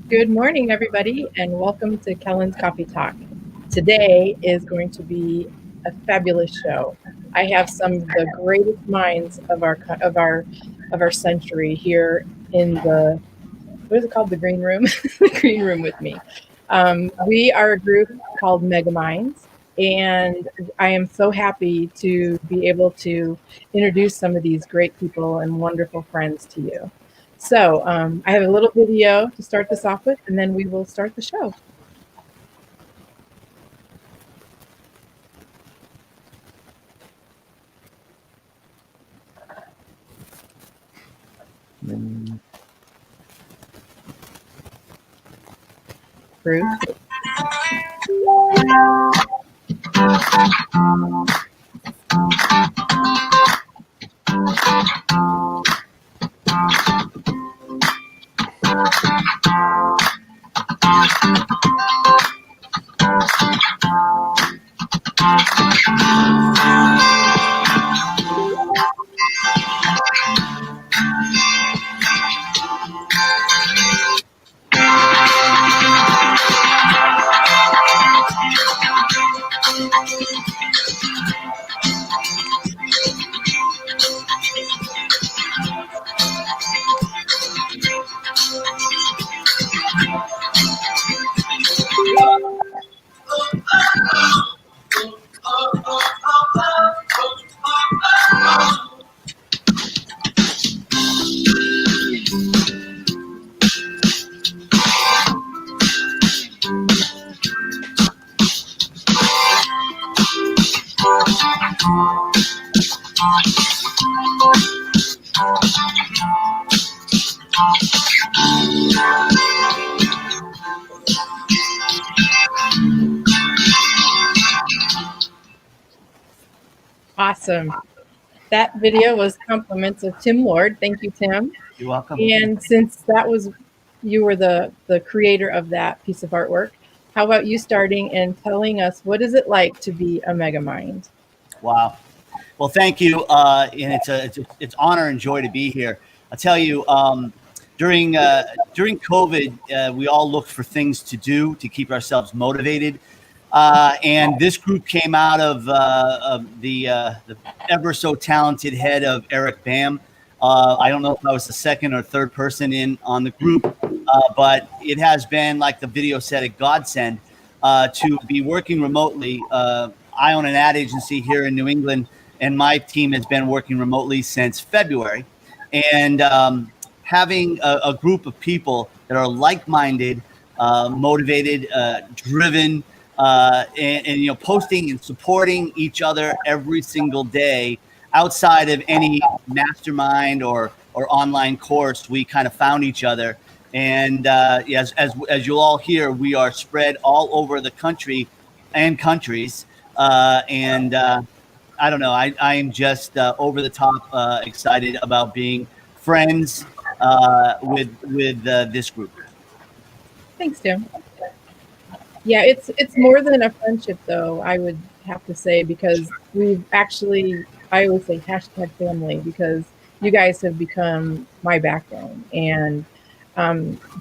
Good morning, everybody, and welcome to Kellen's Coffee Talk. Today is going to be a fabulous show. I have some of the greatest minds of our century here in the what is it called? The green room, the green room with me. We are a group called Megaminds, and I am so happy to be able to introduce some of these great people and wonderful friends to you. So I have a little video to start this off with, and then we will start the show. Bruce. Awesome. That video was compliments of Tim Lord. Thank you, Tim. You're welcome. And since you were the creator of that piece of artwork, how about you starting and telling us what is it like to be a Megamind? Wow. Well, thank you. And it's honor and joy to be here. I'll tell you, during COVID, we all looked for things to do to keep ourselves motivated. And this group came out of the ever so talented head of Eric Bam. I don't know if I was the second or third person in on the group, but it has been, like the video said, a godsend to be working remotely. I own an ad agency here in New England, and my team has been working remotely since February. And having a group of people that are like-minded, motivated, driven, and posting and supporting each other every single day outside of any mastermind or online course, we kind of found each other. And as you'll all hear, we are spread all over the country and countries. I don't know, I am just over the top excited about being friends with this group. Thanks, Tim. Yeah, it's more than a friendship, though, I would have to say, because we've actually, I always say #family, because you guys have become my backbone. And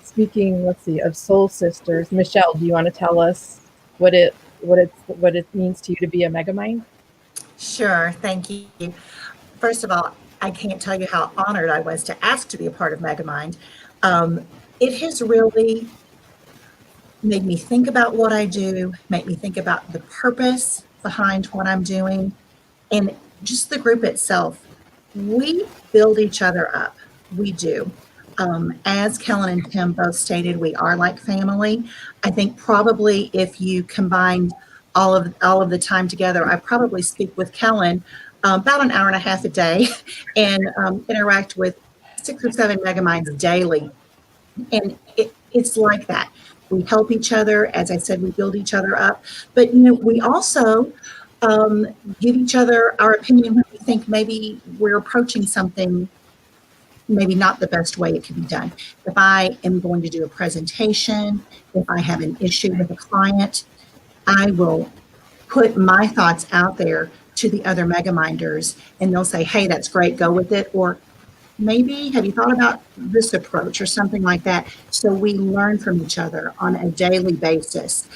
speaking, let's see, of soul sisters, Michelle, do you want to tell us what it means to you to be a Megamind? Sure, thank you. First of all, I can't tell you how honored I was to ask to be a part of Megamind. It has really made me think about what I do, make me think about the purpose behind what I'm doing, and just the group itself. We build each other up. We do. As Kellen and Tim both stated, we are like family. I think probably if you combined all of the time together, I probably speak with Kellen about an hour and a half a day and interact with 6 or 7 Megaminds daily. And it's like that. We help each other. As I said, we build each other up. But, we also give each other our opinion when we think maybe we're approaching something maybe not the best way it can be done. If I am going to do a presentation, if I have an issue with a client, I will put my thoughts out there to the other Megaminders, and they'll say, hey, that's great, go with it. Or maybe have you thought about this approach or something like that? So we learn from each other on a daily basis,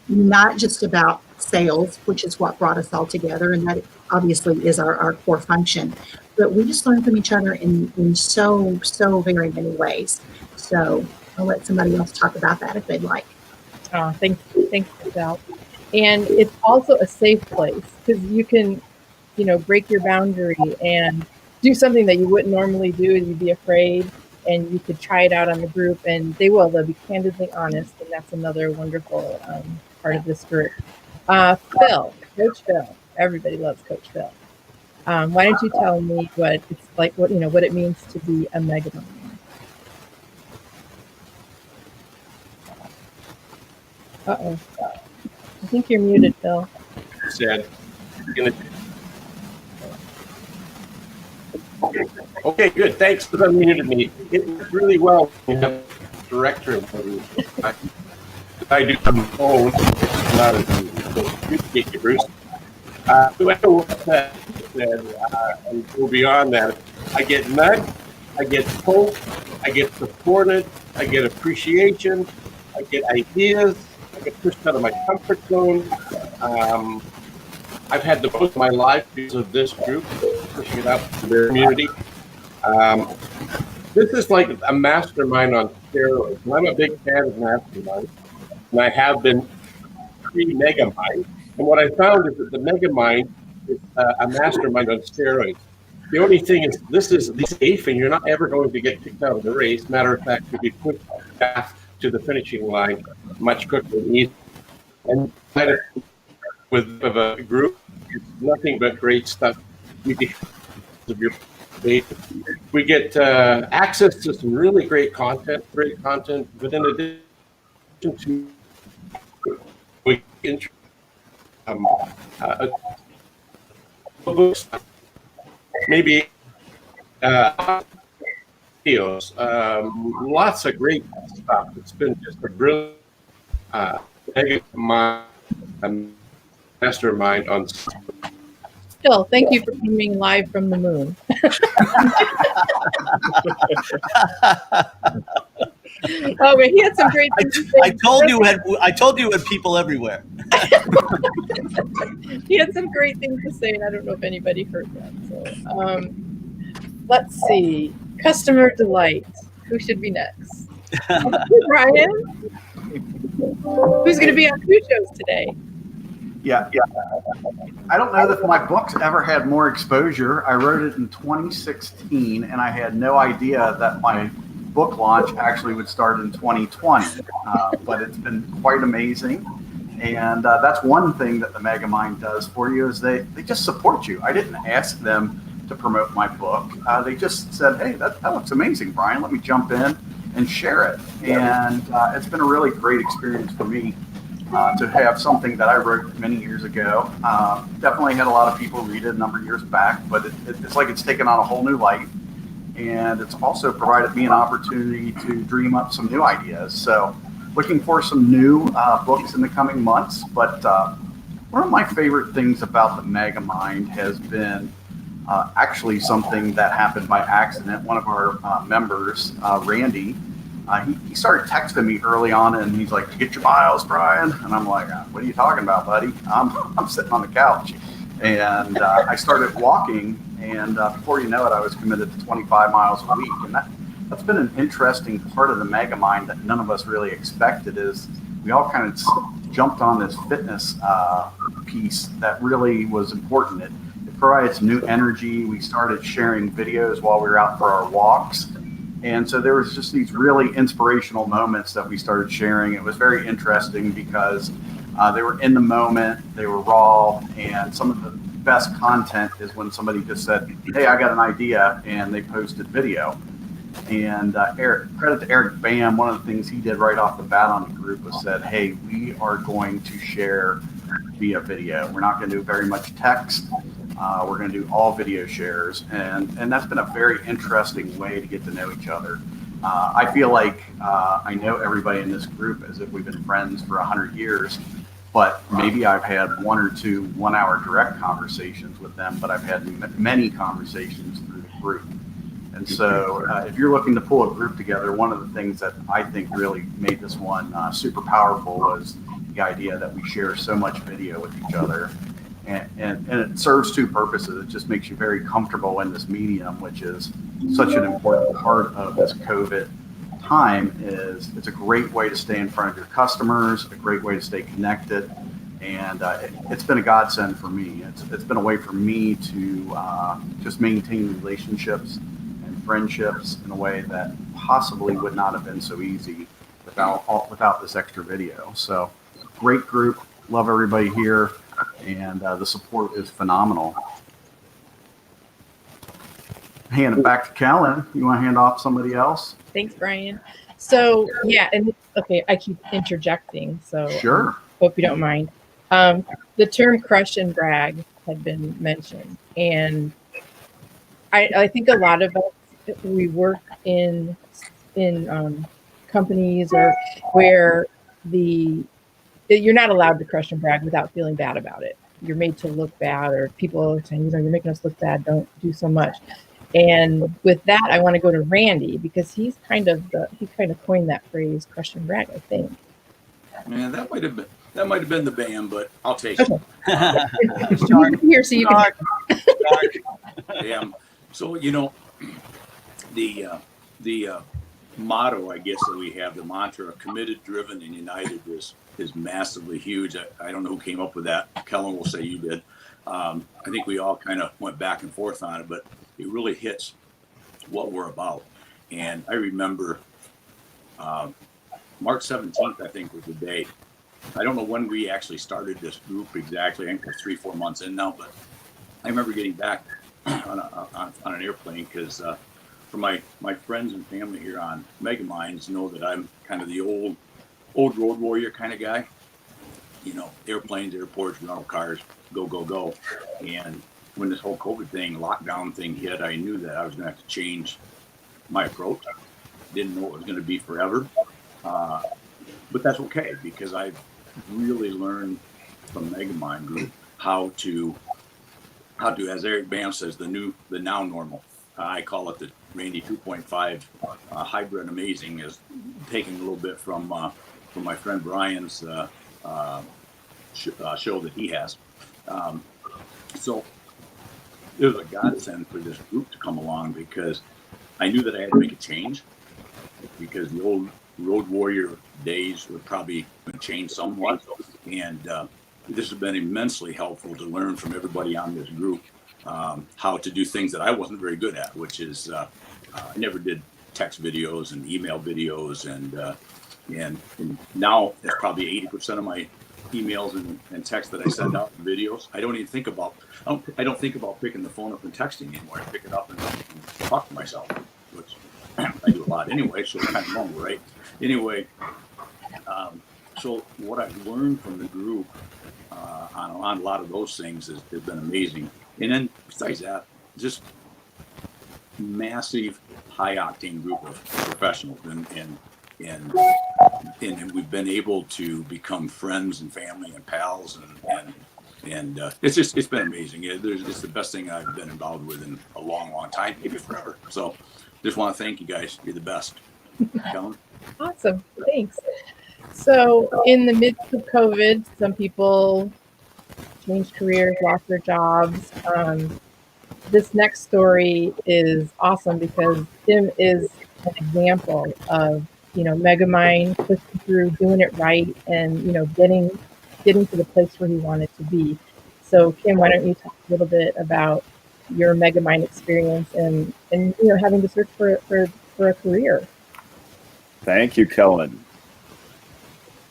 not just about sales, which is what brought us all together, and that obviously is our core function. But we just learn from each other in so very many ways. So I'll let somebody else talk about that if they'd like. Thanks, Michelle. And it's also a safe place because you can, break your boundary and do something that you wouldn't normally do. You'd be afraid, and you could try it out on the group, and they'll be candidly honest, and that's another wonderful part of this group. Phil, Coach Phil. Everybody loves Coach Phil. Why don't you tell me what it's like, what it means to be a Megamind? Uh-oh. I think you're muted, Phil. Said. Okay, good. Thanks for unmuting me. It went really well. Director of I do on the phone, not as so appreciate you, Bruce. So I know what that said, and go beyond that. I get nudged, I get poked, I get supported, I get appreciation, I get ideas, I get pushed out of my comfort zone. I've had the most of my life because of this group, pushing it out to their community. This is like a mastermind on steroids. And I'm a big fan of masterminds, and I have been pre-Megamind. And what I found is that the Megamind is a mastermind on steroids. The only thing is, this is safe, and you're not ever going to get kicked out of the race. Matter of fact, you'll be put back to the finishing line much quicker and easier. And with a group, it's nothing but great stuff. We get access to some really great content, but in addition to we books, maybe videos, lots of great stuff. It's been just a brilliant mastermind on. Phil, thank you for coming live from the moon. Oh, but he had some great things to say. I told you we had people everywhere. He had some great things to say, and I don't know if anybody heard that. So, let's see. Customer delight. Who should be next? Brian? Who's going to be on 2 shows today? Yeah. I don't know that my book's ever had more exposure. I wrote it in 2016, and I had no idea that my book launch actually would start in 2020. But it's been quite amazing. And that's one thing that the Megamind does for you is they just support you. I didn't ask them to promote my book. They just said, hey, that looks amazing, Brian. Let me jump in and share it. And it's been a really great experience for me. To have something that I wrote many years ago. Definitely had a lot of people read it a number of years back, but it's like it's taken on a whole new life. And it's also provided me an opportunity to dream up some new ideas. So looking for some new books in the coming months. But one of my favorite things about the Megamind has been actually something that happened by accident. One of our members, Randy, he started texting me early on, and he's like, "Get your miles, Brian." And I'm like, "What are you talking about, buddy?" I'm sitting on the couch, and I started walking, and before you know it, I was committed to 25 miles a week. And that's been an interesting part of the Megamind that none of us really expected. Is we all kind of jumped on this fitness piece that really was important. It provides new energy. We started sharing videos while we were out for our walks. And so there was just these really inspirational moments that we started sharing. It was very interesting because they were in the moment, they were raw, and some of the best content is when somebody just said, "Hey, I got an idea," and they posted video. And credit to Eric Bam, one of the things he did right off the bat on the group was said, "Hey, we are going to share via video. We're not going to do very much text. We're going to do all video shares," and that's been a very interesting way to get to know each other. I feel like I know everybody in this group as if we've been friends for 100 years, but maybe I've had 1 or 2 one-hour direct conversations with them, but I've had many conversations through the group. And so if you're looking to pull a group together, one of the things that I think really made this one super powerful was the idea that we share so much video with each other. And it serves two purposes. It just makes you very comfortable in this medium, which is such an important part of this COVID time. It's a great way to stay in front of your customers, a great way to stay connected. And it's been a godsend for me. It's been a way for me to just maintain relationships and friendships in a way that possibly would not have been so easy without this extra video. So great group, love everybody here, and the support is phenomenal. Hand it back to Kellen. You want to hand off to somebody else? Thanks, Brian. So yeah, and okay, I keep interjecting, so Sure. Hope you don't mind. The term crush and brag had been mentioned, and I think a lot of us, we work in companies or where you're not allowed to crush and brag without feeling bad about it. You're made to look bad, or people are saying, you're making us look bad, don't do so much. And with that, I want to go to Randy, because he kind of coined that phrase, crush and brag, I think. Man, that might have been the band, but I'll take it. Here, so you can. Yeah. So the motto, I guess, that we have, the mantra, committed, driven, and united, is massively huge. I don't know who came up with that. Kellen will say you did. I think we all kind of went back and forth on it, but it really hits what we're about. And I remember March 17th, I think, was the day. I don't know when we actually started this group exactly. I think we're 3-4 months in now, but I remember getting back on an airplane because for my friends and family here on Megaminds know that I'm kind of the old road warrior kind of guy. Airplanes, airports, rental cars, go. And when this whole COVID thing, lockdown thing hit, I knew that I was going to have to change my approach. Didn't know it was going to be forever. But that's okay, because I've really learned from Megamind Group how to, as Eric Bam says, the now normal. I call it the Randy 2.5 hybrid amazing, is taking a little bit from my friend Brian's show that he has. So it was a godsend for this group to come along, because I knew that I had to make a change, because the old road warrior days would probably change somewhat. And this has been immensely helpful to learn from everybody on this group how to do things that I wasn't very good at, which is I never did text videos and email videos, and now that's probably 80% of my emails and texts that I send out, and videos. I don't even think about picking the phone up and texting anymore. I pick it up and talk to myself, which I do a lot anyway, so it's kind of normal, right? Anyway, so what I've learned from the group on a lot of those things has been amazing. And then besides that, just massive high octane group of professionals, and we've been able to become friends and family and pals, and it's been amazing. It's the best thing I've been involved with in a long time, maybe forever. So just want to thank you guys. You're the best. Kellen? Awesome, thanks. So in the midst of COVID, some people changed careers, lost their jobs. This next story is awesome because Tim is an example of, Megamind pushing through, doing it right, and, getting to the place where he wanted to be. So Kim, why don't you talk a little bit about your Megamind experience and having to search for a career? Thank you, Kellen.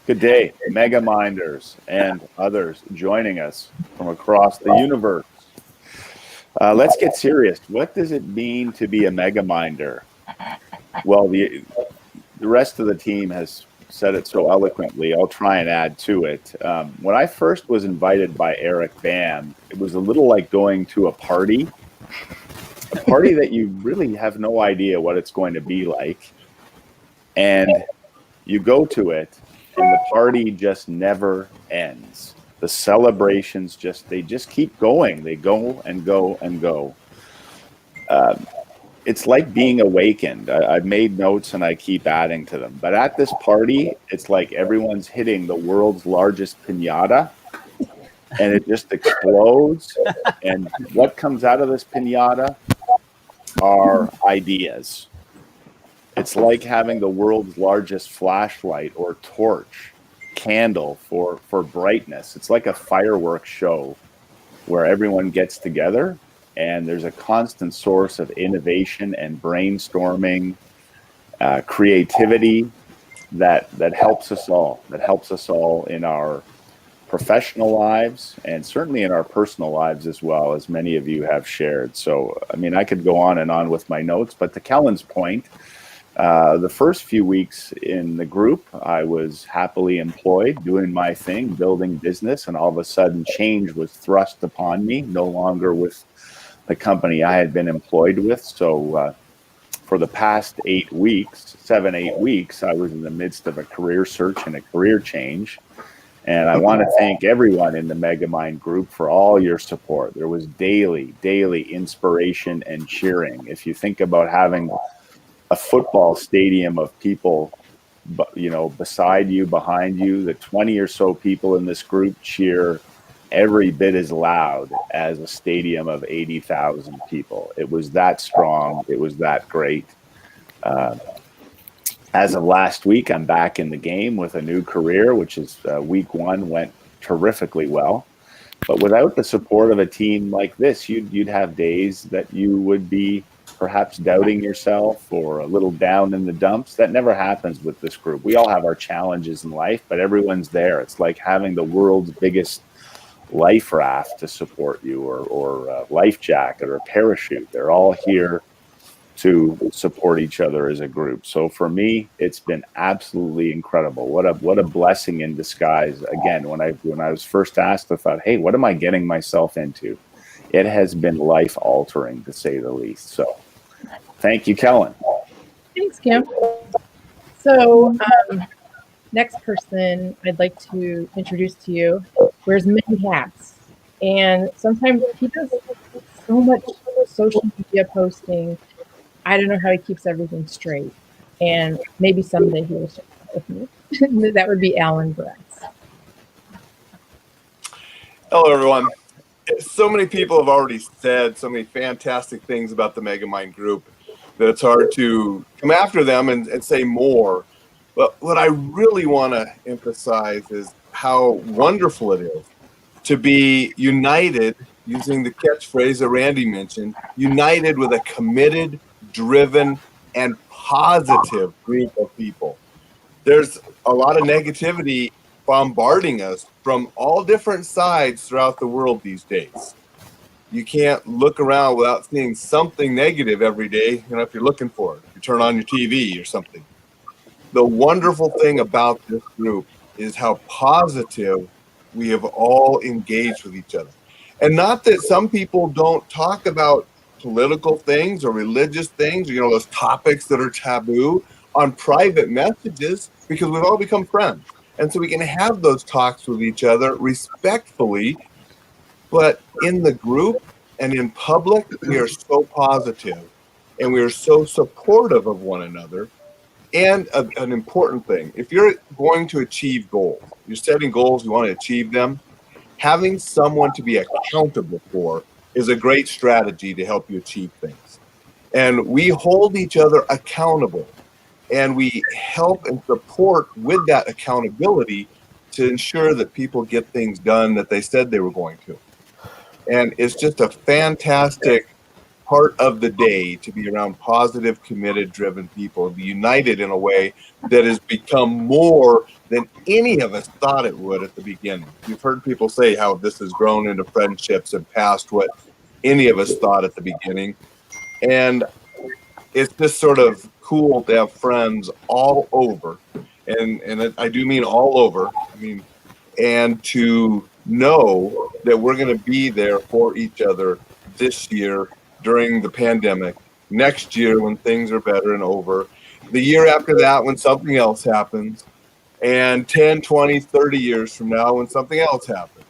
Good day, Megaminders and others joining us from across the universe. Let's get serious. What does it mean to be a Megaminder? Well, the rest of the team has said it so eloquently. I'll try and add to it. When I first was invited by Eric Bam, it was a little like going to a party that you really have no idea what it's going to be like. And you go to it, and the party just never ends. The celebrations they just keep going. They go and go and go. it's like being awakened. I've made notes and I keep adding to them. But at this party, it's like everyone's hitting the world's largest piñata, and it just explodes. And what comes out of this piñata are ideas. It's like having the world's largest flashlight or torch, candle for brightness. It's like a fireworks show where everyone gets together and there's a constant source of innovation and brainstorming, creativity that helps us all in our professional lives and certainly in our personal lives as well, as many of you have shared. So, I mean, I could go on and on with my notes, but to Kellen's point, the first few weeks in the group, I was happily employed, doing my thing, building business, and all of a sudden change was thrust upon me, no longer with the company I had been employed with. So for the past 8 weeks, 7-8 weeks, I was in the midst of a career search and a career change. And I want to thank everyone in the Megamind group for all your support. There was daily inspiration and cheering. If you think about having a football stadium of people, you know, beside you, behind you, the 20 or so people in this group cheer every bit as loud as a stadium of 80,000 people. It was that strong. It was that great. As of last week, I'm back in the game with a new career, which is week 1 went terrifically well. But without the support of a team like this, you'd have days that you would be perhaps doubting yourself or a little down in the dumps. That never happens with this group. We all have our challenges in life, but everyone's there. It's like having the world's biggest life raft to support you, or a life jacket or a parachute. They're all here to support each other as a group. So for me, it's been absolutely incredible. What a blessing in disguise. Again, when I was first asked, I thought, hey, what am I getting myself into? It has been life altering, to say the least. So thank you, Kellen. Thanks, Kim. So next person I'd like to introduce to you wears many hats. And sometimes he does so much social media posting. I don't know how he keeps everything straight. And maybe someday he will share that with me. That would be Alain Burrese. Hello, everyone. So many people have already said so many fantastic things about the Megamind group that it's hard to come after them and say more. But what I really want to emphasize is how wonderful it is to be united, using the catchphrase that Randy mentioned, united with a committed, driven, and positive group of people. There's a lot of negativity bombarding us from all different sides throughout the world these days. You can't look around without seeing something negative every day, you know, if you're looking for it. You turn on your TV or something. The wonderful thing about this group is how positive we have all engaged with each other. And not that some people don't talk about political things or religious things, you know, those topics that are taboo on private messages, because we've all become friends. And so we can have those talks with each other respectfully, but in the group and in public, we are so positive and we are so supportive of one another. And an important thing, if you're going to achieve goals, you're setting goals, you want to achieve them, having someone to be accountable for is a great strategy to help you achieve things. And we hold each other accountable. And we help and support with that accountability to ensure that people get things done that they said they were going to. And it's just a fantastic part of the day to be around positive, committed, driven people, be united in a way that has become more than any of us thought it would at the beginning. You've heard people say how this has grown into friendships and past what any of us thought at the beginning. And it's just sort of cool to have friends all over, and I do mean all over. I mean, and to know that we're going to be there for each other this year during the pandemic, next year when things are better and over, the year after that when something else happens, and 10, 20, 30 years from now when something else happens.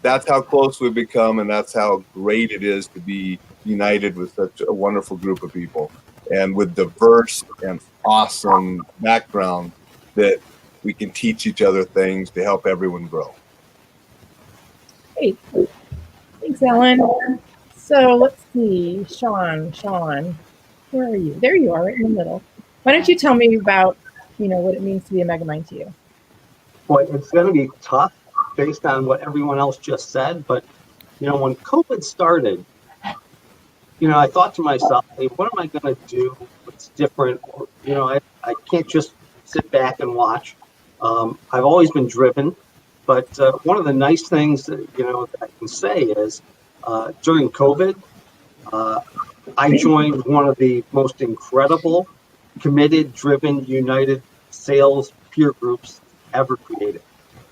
That's how close we've become, and that's how great it is to be united with such a wonderful group of people and with diverse and awesome background that we can teach each other things to help everyone grow. Great. Thanks, Ellen. So let's see, Sean, where are you? There you are, right in the middle. Why don't you tell me about, what it means to be a Megamind to you? Boy, it's going to be tough based on what everyone else just said. But, when COVID started, I thought to myself, hey, what am I going to do? What's different? I can't just sit back and watch. I've always been driven. But one of the nice things that, that I can say is during COVID, I joined one of the most incredible, committed, driven, united sales peer groups ever created,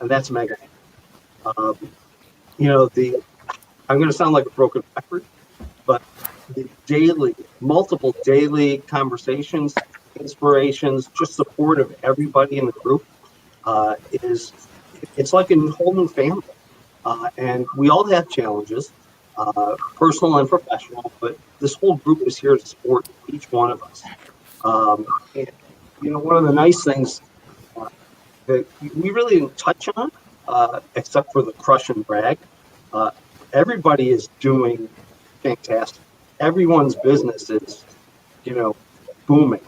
and that's Megaminds. I'm going to sound like a broken record, but the multiple daily conversations, inspirations, just support of everybody in the group it's like a whole new family. And we all have challenges, personal and professional, but this whole group is here to support each one of us. And, one of the nice things that we really didn't touch on, except for the crush and brag, everybody is doing fantastic. Everyone's business is, booming.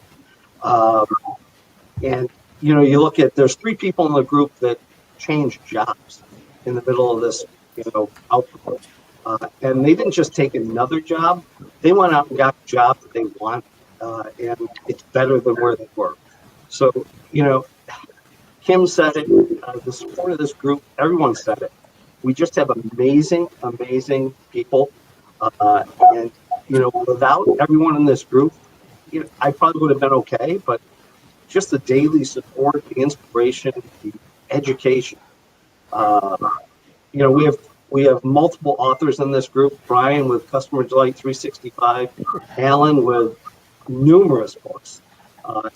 And, you look at, there's 3 people in the group that changed jobs in the middle of this, output. And they didn't just take another job, they went out and got a job that they want, and it's better than where they were. So, Kim said it, the support of this group, everyone said it. We just have amazing, amazing people. And, without everyone in this group, I probably would have been okay, but just the daily support, the inspiration, the education. We have multiple authors in this group. Brian with Customer Delight 365, Alain with numerous books,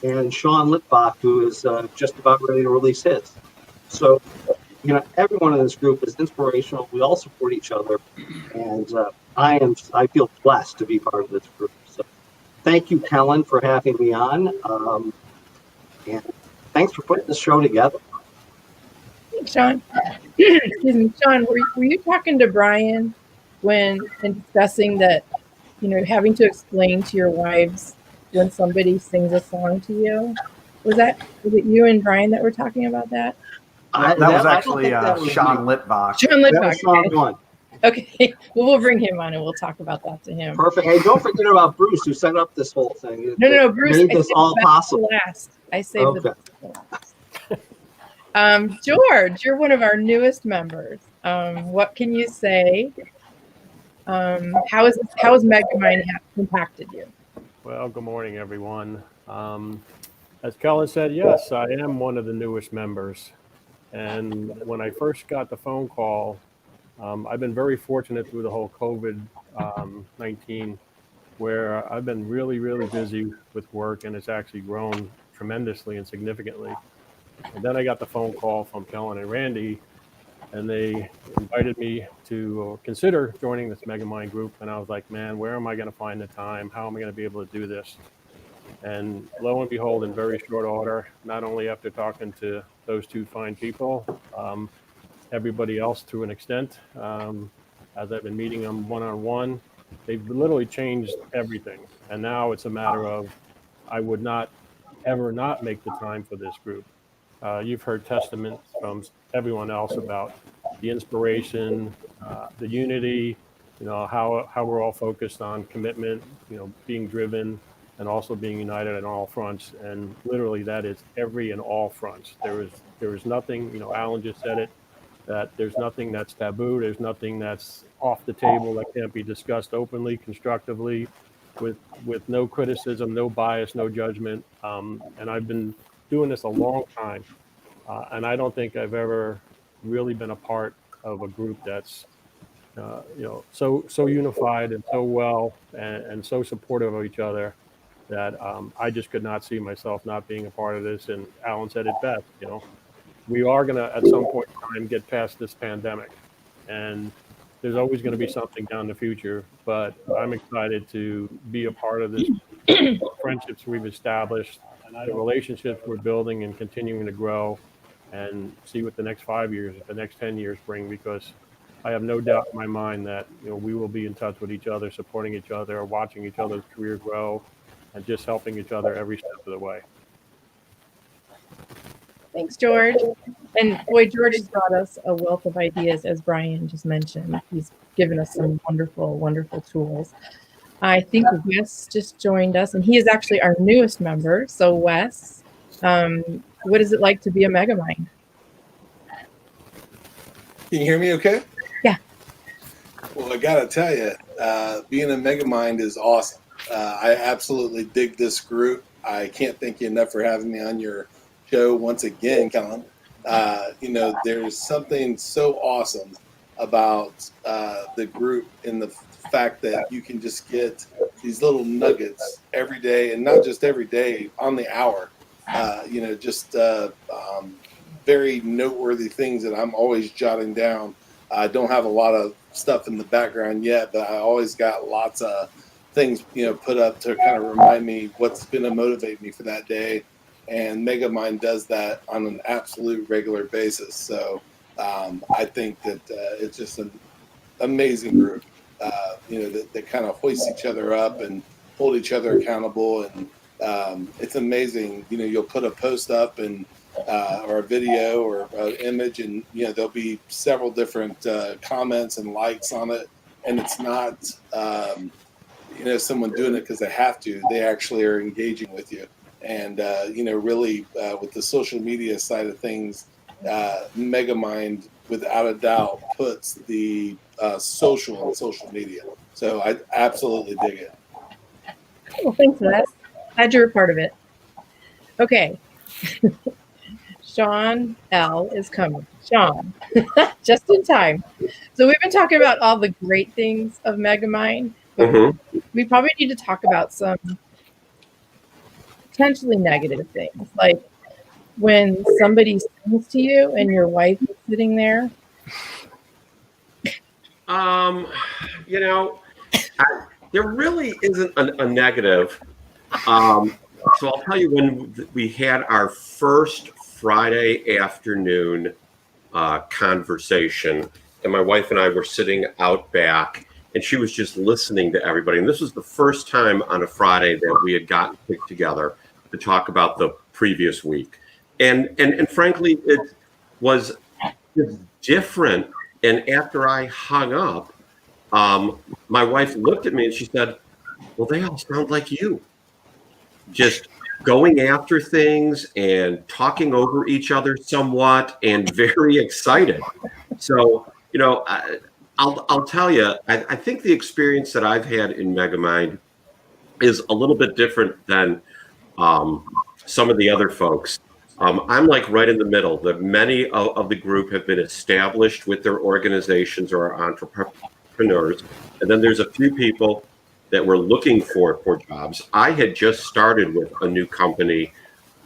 and Sean Litvak, who is just about ready to release his. So, everyone in this group is inspirational. We all support each other, and I feel blessed to be part of this group. So, thank you, Kellen, for having me on, and thanks for putting this show together. Thanks, Sean. Excuse me, Sean, were you talking to Brian when discussing that, having to explain to your wives when somebody sings a song to you? Was it you and Brian that were talking about that? That was actually Sean Litvak. Sean Litvak. That was Sean one. Okay, well, we'll bring him on and we'll talk about that to him. Perfect. Hey, don't forget about Bruce, who set up this whole thing. No, Bruce, made this all possible. I saved the best for last. George, you're one of our newest members. What can you say? How has Megamind impacted you? Well, good morning, everyone. As Kellen said, yes, I am one of the newest members. And when I first got the phone call, I've been very fortunate through the whole COVID-19, where I've been really, really busy with work, and it's actually grown tremendously and significantly. And then I got the phone call from Kellen and Randy, and they invited me to consider joining this Megamind group. And I was like, man, where am I going to find the time? How am I going to be able to do this? And lo and behold, in very short order, not only after talking to those 2 fine people, everybody else to an extent, as I've been meeting them one-on-one, they've literally changed everything. And now it's a matter of, I would not ever not make the time for this group. You've heard testaments from everyone else about the inspiration, the unity, how we're all focused on commitment, being driven, and also being united on all fronts. And literally that is every and all fronts. There is nothing, Alan just said it, that there's nothing that's taboo. There's nothing that's off the table that can't be discussed openly, constructively, with no criticism, no bias, no judgment. And I've been doing this a long time. And I don't think I've ever really been a part of a group that's, so unified and so well and so supportive of each other that I just could not see myself not being a part of this. And Alan said it best, we are going to, at some point in time, get past this pandemic. And there's always going to be something down the future, but I'm excited to be a part of this friendships we've established, the relationships we're building and continuing to grow, and see what the next 5 years, the next 10 years bring, because I have no doubt in my mind that, you know, we will be in touch with each other, supporting each other, watching each other's career grow, and just helping each other every step of the way. Thanks, George. And boy, George has brought us a wealth of ideas, as Brian just mentioned. He's given us some wonderful, wonderful tools. I think Wes just joined us, and he is actually our newest member. So Wes, what is it like to be a Megamind? Can you hear me okay? Yeah. Well, I got to tell you, being a Megamind is awesome. I absolutely dig this group. I can't thank you enough for having me on your show once again, Kellen. You know, there's something so awesome about the group in the fact that you can just get these little nuggets every day, and not just every day, on the hour. You know, just very noteworthy things that I'm always jotting down. I don't have a lot of stuff in the background yet, but I always got lots of things, you know, put up to kind of remind me what's going to motivate me for that day. And Megamind does that on an absolute regular basis. So I think that it's just an amazing group, you know, that kind of hoist each other up and hold each other accountable. And it's amazing. You know, you'll put a post up and or a video or an image, and you know there'll be several different comments and likes on it, and it's not you know, someone doing it because they have to. They actually are engaging with you. And you know, really with the social media side of things, Megamind without a doubt puts the social on social media. So I absolutely dig it. Well, thanks, Wes. Glad you're a part of it. Okay. Sean L. is coming. Sean, just in time. So we've been talking about all the great things of Megamind, but we probably need to talk about some potentially negative things, like when somebody sings to you and your wife is sitting there. You know, there really isn't a negative. So I'll tell you, when we had our first Friday afternoon conversation, and my wife and I were sitting out back, and she was just listening to everybody. And this was the first time on a Friday that we had gotten picked together to talk about the previous week. And frankly, it was different. And after I hung up, my wife looked at me and she said, "Well, they all sound like you. Just going after things and talking over each other somewhat, and very excited." So, you know, I'll tell you, I think the experience that I've had in Megamind is a little bit different than some of the other folks. I'm like right in the middle. That many of the group have been established with their organizations or are entrepreneurs, and then there's a few people that were looking for jobs. I had just started with a new company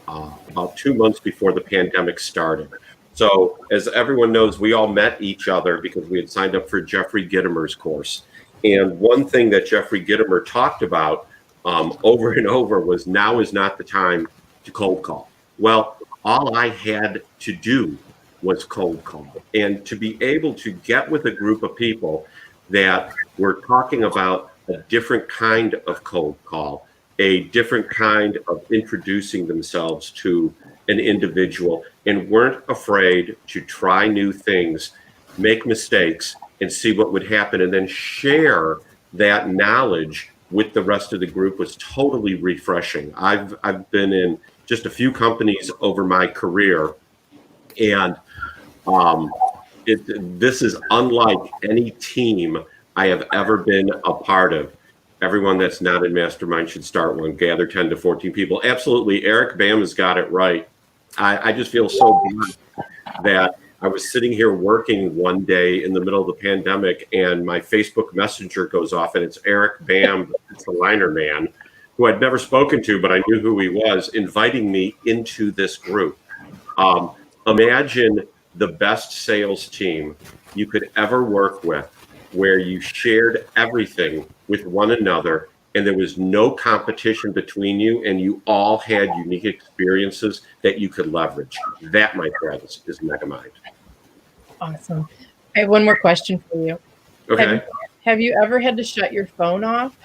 about 2 months before the pandemic started. So as everyone knows, we all met each other because we had signed up for Jeffrey Gitomer's course. And one thing that Jeffrey Gitomer talked about over and over was, now is not the time to cold call. Well, all I had to do was cold call. And to be able to get with a group of people that were talking about a different kind of cold call, a different kind of introducing themselves to an individual, and weren't afraid to try new things, make mistakes, and see what would happen, and then share that knowledge with the rest of the group, was totally refreshing. I've been in just a few companies over my career, and this is unlike any team I have ever been a part of. Everyone that's not in Mastermind should start one. Gather 10 to 14 people. Absolutely, Eric Bam has got it right. I just feel so blessed that I was sitting here working one day in the middle of the pandemic, and my Facebook Messenger goes off, and it's Eric Bam, it's the liner man, who I'd never spoken to, but I knew who he was, inviting me into this group. Imagine the best sales team you could ever work with where you shared everything with one another and there was no competition between you and you all had unique experiences that you could leverage. That, my friends, is Megamind. Awesome. I have one more question for you. Okay. Have you ever had to shut your phone off?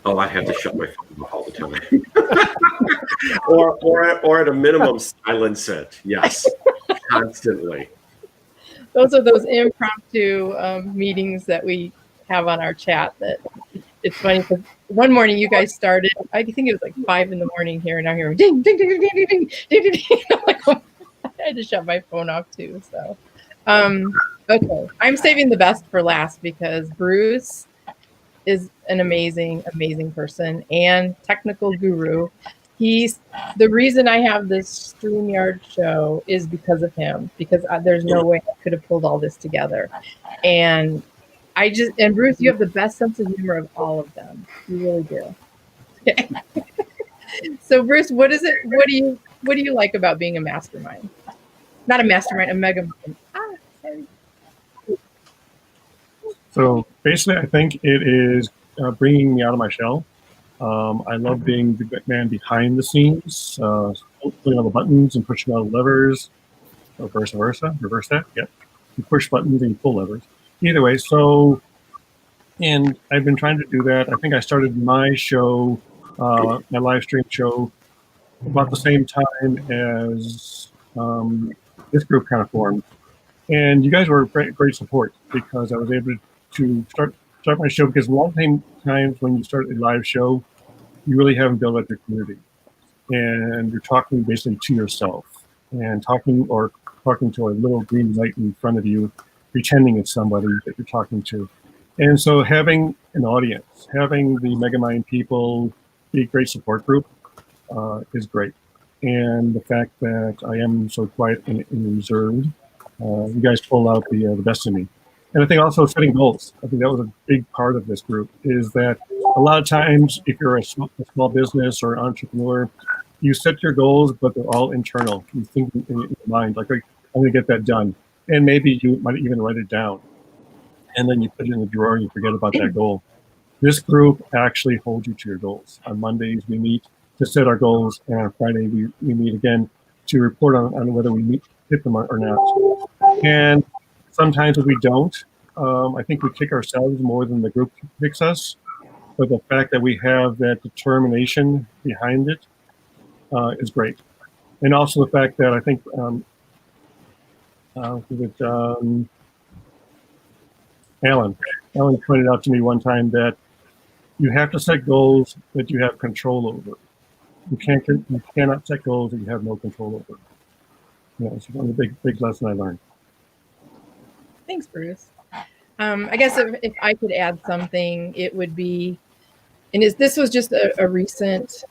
Oh, I have to shut my phone off all the time. or at a minimum, silence it. Yes, constantly. Those are those impromptu meetings that we have on our chat. That it's funny because one morning you guys started. I think it was like 5 in the morning here, and I'm hearing ding, ding, ding, ding, ding, ding, ding, ding. I'm like, oh, I had to shut my phone off too. So, okay, I'm saving the best for last because Bruce is an amazing, amazing person and technical guru. He's the reason I have this StreamYard show is because of him, because there's no way I could have pulled all this together. And Bruce, you have the best sense of humor of all of them. You really do. So Bruce, what do you like about being a mastermind? Not a mastermind, a megamind. Sorry. So basically, I think it is bringing me out of my shell. I love being the man behind the scenes, putting all the buttons and pushing all the levers, or vice versa, reverse that, yep. You push buttons and you pull levers. Either way, and I've been trying to do that. I think I started my show, my live stream show, about the same time as this group kind of formed. And you guys were great support because I was able to start my show, because a lot of times when you start a live show, you really haven't built up your community. And you're talking basically to yourself and talking to a little green light in front of you, pretending it's somebody that you're talking to. And so having an audience, having the Megamind people be a great support group is great. And the fact that I am so quiet and reserved, you guys pull out the best in me. And I think also setting goals. I think that was a big part of this group, is that a lot of times if you're a small business or entrepreneur, you set your goals, but they're all internal. You think in your mind, like, I'm going to get that done. And maybe you might even write it down. And then you put it in the drawer and you forget about that goal. This group actually holds you to your goals. On Mondays, we meet to set our goals. And on Friday, we meet again to report on whether we hit them or not. And sometimes we don't. I think we kick ourselves more than the group kicks us. But the fact that we have that determination behind it is great. And also the fact that I think Alain pointed out to me one time that you have to set goals that you have control over. You cannot set goals that you have no control over. Yeah, it's one of the big lesson I learned. Thanks, Bruce. I guess if I could add something, it would be, this was just a recent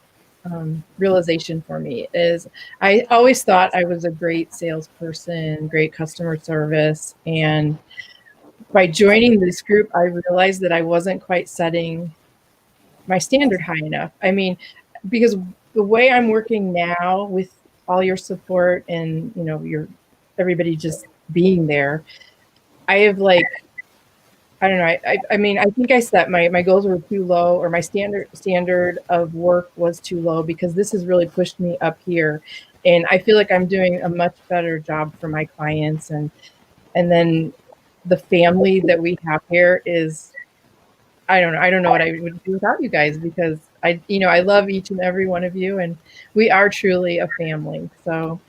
realization for me, is I always thought I was a great salesperson, great customer service, and by joining this group, I realized that I wasn't quite setting my standard high enough. I mean, because the way I'm working now with all your support and everybody just being there, I have I don't know. I mean, I think I set my goals were too low, or my standard of work was too low, because this has really pushed me up here, and I feel like I'm doing a much better job for my clients, and then the family that we have here is, I don't know what I would do without you guys, because I love each and every one of you, and we are truly a family. So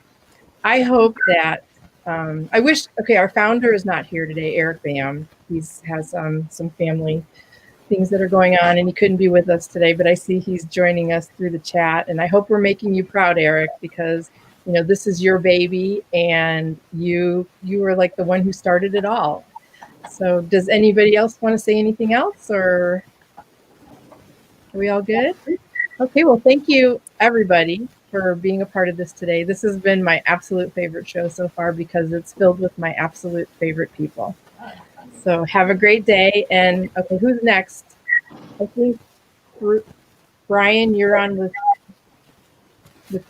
I hope that I wish. Okay, our founder is not here today, Eric Bam. He has some family things that are going on, and he couldn't be with us today. But I see he's joining us through the chat, and I hope we're making you proud, Eric, because this is your baby, and you were like the one who started it all. So does anybody else want to say anything else, or are we all good? Okay, well, thank you, everybody, for being a part of this today. This has been my absolute favorite show so far, because it's filled with my absolute favorite people. So have a great day. And okay, who's next? I think Brian, you're on with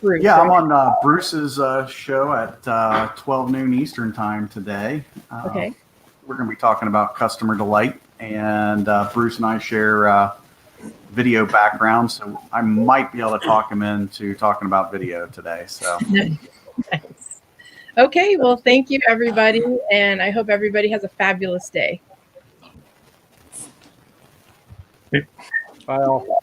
Bruce. Yeah, right? I'm on Bruce's show at 12 noon Eastern time today. Okay. we're going to be talking about customer delight, and Bruce and I share video background, so I might be able to talk him into talking about video today. So. Nice. Okay, well, thank you, everybody, and I hope everybody has a fabulous day. Bye all.